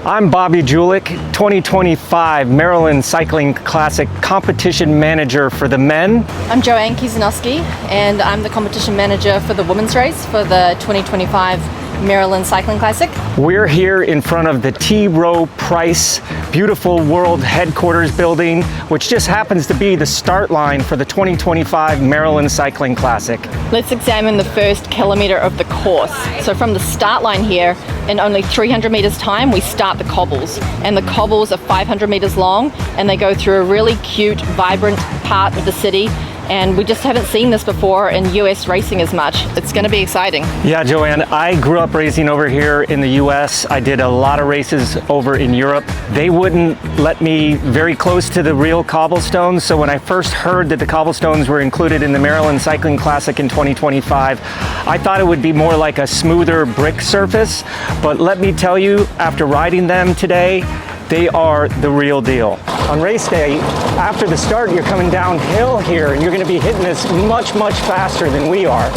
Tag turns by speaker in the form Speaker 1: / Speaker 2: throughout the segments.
Speaker 1: I'm Bobby Julich, 2025 Maryland Cycling Classic Competition Manager for the men.
Speaker 2: I'm Joanne Kiesanowski, and I'm the Competition Manager for the women's race for the 2025 Maryland Cycling Classic.
Speaker 1: We're here in front of the T. Rowe Price beautiful world headquarters building, which just happens to be the start line for the 2025 Maryland Cycling Classic.
Speaker 2: Let's examine the first kilometer of the course. So from the start line here, in only 300 meters time, we start the cobbles. And the cobbles are 500 meters long, and they go through a really cute, vibrant part of the city. And we just haven't seen this before in US racing as much. It's gonna be exciting.
Speaker 1: Yeah, Joanne, I grew up racing over here in the US. I did a lot of races over in Europe. They wouldn't let me very close to the real cobblestones. So when I first heard that the cobblestones were included in the Maryland Cycling Classic in 2025, I thought it would be more like a smoother brick surface. But let me tell you, after riding them today, they are the real deal. On race day, after the start, you're coming downhill here and you're gonna be hitting this much, much faster than we are.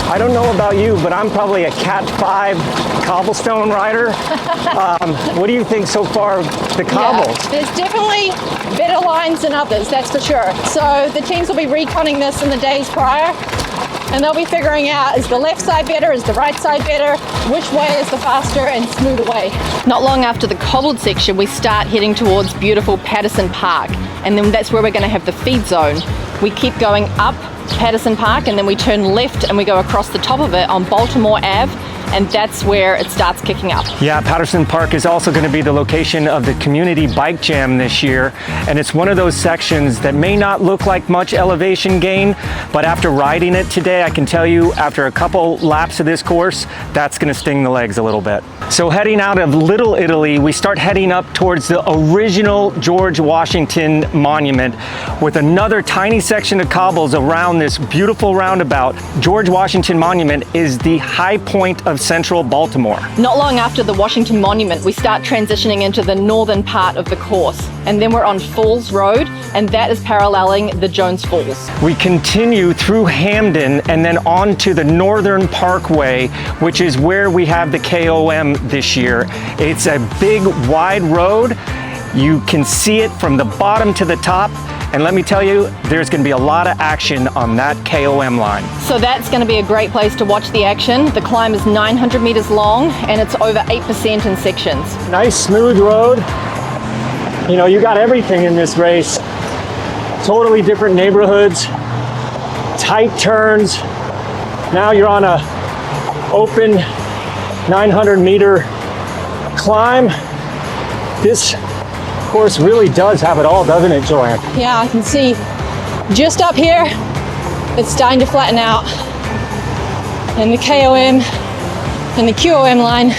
Speaker 1: I don't know about you, but I'm probably a Cat 5 cobblestone rider. What do you think so far of the cobbles?
Speaker 3: Yeah, there's definitely better lines than others, that's for sure. So the teams will be reconning this in the days prior, and they'll be figuring out, is the left side better, is the right side better, which way is the faster and smoother way.
Speaker 2: Not long after the cobbled section, we start heading towards beautiful Patterson Park, and then that's where we're going to have the feed zone. We keep going up Patterson Park, and then we turn left and we go across the top of it on Baltimore Ave, and that's where it starts kicking up.
Speaker 1: Yeah, Patterson Park is also going to be the location of the Community Bike Jam this year, and it's one of those sections that may not look like much elevation gain, but after riding it today, I can tell you, after a couple laps of this course, that's going to sting the legs a little bit. So heading out of Little Italy, we start heading up towards the original George Washington Monument with another tiny section of cobbles around this beautiful roundabout. George Washington Monument is the high point of central Baltimore.
Speaker 2: Not long after the Washington Monument, we start transitioning into the northern part of the course, and then we're on Falls Road, and that is paralleling the Jones Falls.
Speaker 1: We continue through Hamden and then on to the Northern Parkway, which is where we have the KOM this year. It's a big, wide road. You can see it from the bottom to the top. And let me tell you, there's going to be a lot of action on that KOM line.
Speaker 2: So that's going to be a great place to watch the action. The climb is 900 meters long and it's over 8% in sections.
Speaker 1: Nice smooth road. You know, you got everything in this race. Totally different neighborhoods, tight turns. Now you're on a open 900 meter climb. This course really does have it all, doesn't it, Joanne?
Speaker 3: Yeah, I can see just up here, it's starting to flatten out. And the KOM and the QOM line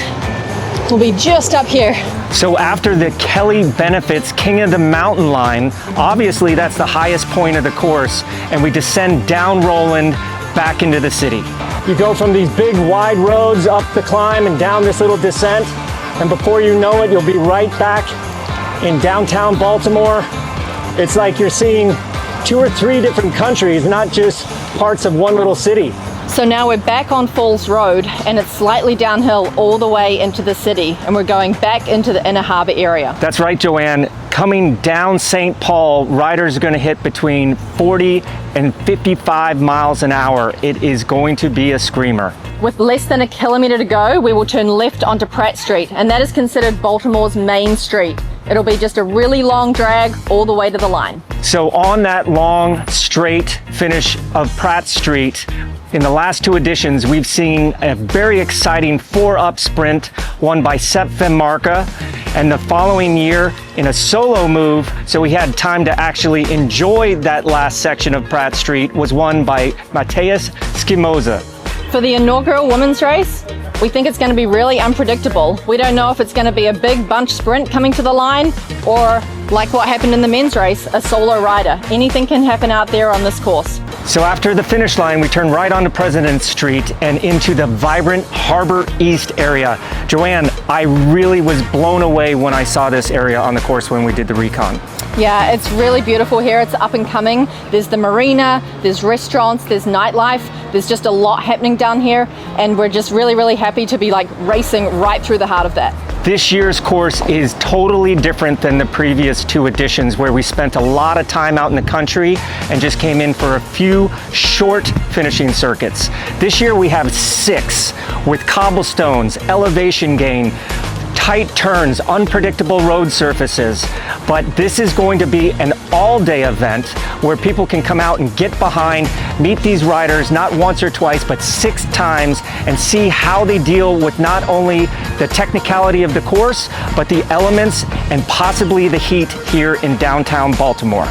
Speaker 3: will be just up here.
Speaker 1: So after the Kelly Benefits King of the Mountain line, obviously that's the highest point of the course, and we descend down Roland back into the city. You go from these big wide roads up the climb and down this little descent, and before you know it, you'll be right back in downtown Baltimore. It's like you're seeing 2 or 3 different countries, not just parts of one little city.
Speaker 2: So now we're back on Falls Road and it's slightly downhill all the way into the city, and we're going back into the Inner Harbor area.
Speaker 1: That's right, Joanne. Coming down St. Paul, riders are going to hit between 40 and 55 miles an hour. It is going to be a screamer.
Speaker 2: With less than a kilometer to go, we will turn left onto Pratt Street, and that is considered Baltimore's main street. It'll be just a really long drag all the way to the line.
Speaker 1: So on that long, straight finish of Pratt Street, in the last 2 editions, we've seen a very exciting 4-up sprint won by Sepp Marca, and the following year in a solo move, so we had time to actually enjoy that last section of Pratt Street, was won by Matheus Schimosa.
Speaker 2: For the inaugural women's race, we think it's going to be really unpredictable. We don't know if it's going to be a big bunch sprint coming to the line, or like what happened in the men's race, a solo rider. Anything can happen out there on this course.
Speaker 1: So after the finish line, we turn right onto President Street and into the vibrant Harbor East area. Joanne, I really was blown away when I saw this area on the course when we did the recon.
Speaker 2: Yeah, it's really beautiful here. It's up and coming. There's the marina, there's restaurants, there's nightlife. There's just a lot happening down here, and we're just really, really happy to be like racing right through the heart of that.
Speaker 1: This year's course is totally different than the previous two editions, where we spent a lot of time out in the country and just came in for a few short finishing circuits. This year we have 6 with cobblestones, elevation gain, tight turns, unpredictable road surfaces. But this is going to be an all-day event where people can come out and get behind, meet these riders not once or twice, but 6 times, and see how they deal with not only the technicality of the course, but the elements and possibly the heat here in downtown Baltimore.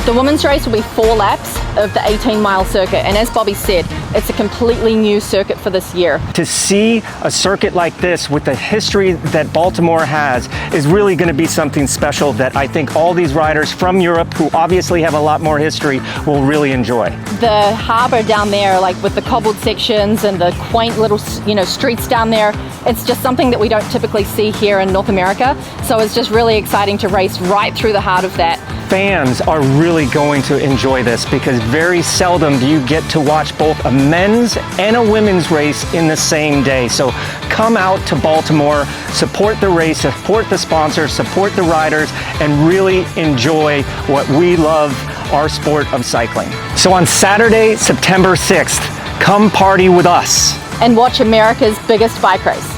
Speaker 2: The women's race will be 4 laps of the 18-mile circuit, and as Bobby said, it's a completely new circuit for this year.
Speaker 1: To see a circuit like this with the history that Baltimore has is really going to be something special that I think all these riders from Europe, who obviously have a lot more history, will really enjoy.
Speaker 2: The harbour down there, like with the cobbled sections and the quaint little, streets down there, it's just something that we don't typically see here in North America. So it's just really exciting to race right through the heart of that.
Speaker 1: Fans are really going to enjoy this because very seldom do you get to watch both a men's and a women's race in the same day. So come out to Baltimore, support the race, support the sponsors, support the riders, and really enjoy what we love, our sport of cycling. So on Saturday, September 6th, come party with us.
Speaker 2: And watch America's biggest bike race.